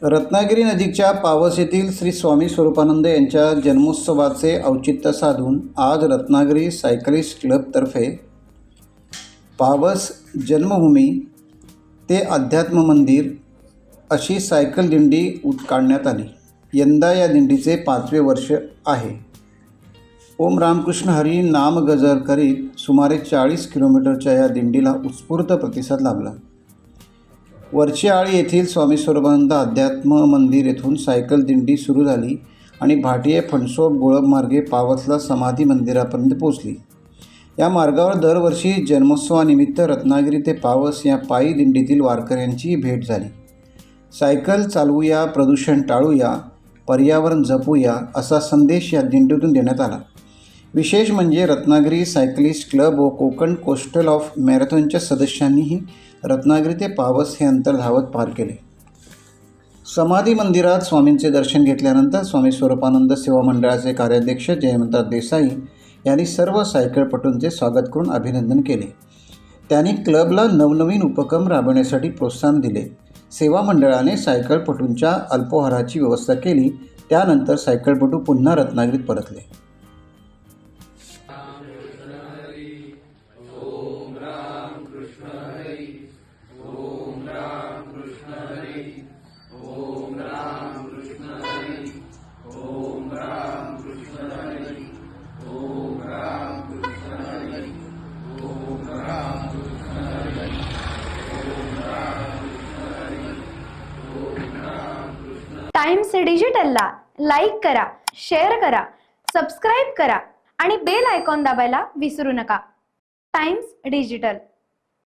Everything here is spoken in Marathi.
रत्नागिरी नजीकच्या पावस येथील श्री स्वामी स्वरूपानंद यांच्या जन्मोत्सवाचे औचित्य साधून आज रत्नागिरी सायकलिस्ट क्लबतर्फे पावस जन्मभूमी ते अध्यात्म मंदिर अशी सायकल दिंडी काढण्यात आली। यंदा या दिंडीचे 5वे वर्ष आहे। ओम रामकृष्ण हरी नाम गजर करीत सुमारे 40 किलोमीटरच्या या दिंडीला उत्स्फूर्त प्रतिसाद लाभला। वरची आळी येथील स्वामी स्वरूपानंद अध्यात्म मंदिर येथून सायकल दिंडी सुरू झाली आणि भाटिये फणसोप गोळब मार्गे पावसला समाधी मंदिरापर्यंत पोहोचली। या मार्गावर दरवर्षी जन्मोत्सवानिमित्त रत्नागिरी ते पावस या पायी दिंडीतील वारकऱ्यांची भेट झाली। सायकल चालवूया, प्रदूषण टाळूया, पर्यावरण जपूया असा संदेश या दिंडीतून देण्यात आला। विशेष म्हणजे रत्नागिरी सायकलिस्ट क्लब व कोकण कोस्टल ऑफ मॅरेथॉनच्या सदस्यांनीही रत्नागिरी ते पावस हे अंतर धावत पार केले। समाधी मंदिरात स्वामींचे दर्शन घेतल्यानंतर स्वामी स्वरूपानंद सेवा मंडळाचे कार्याध्यक्ष जयवंत देसाई यांनी सर्व सायकलपटूंचे स्वागत करून अभिनंदन केले। त्यांनी क्लबला नवनवीन उपक्रम राबवण्यासाठी प्रोत्साहन दिले। सेवा मंडळाने सायकलपटूंच्या अल्पोहाराची व्यवस्था केली। त्यानंतर सायकलपटू पुन्हा रत्नागिरीत परतले। टाइम्स डिजिटलला लाईक करा, शेअर करा, सबस्क्राईब करा आणि बेल आयकॉन दाबायला विसरू नका। Times digital.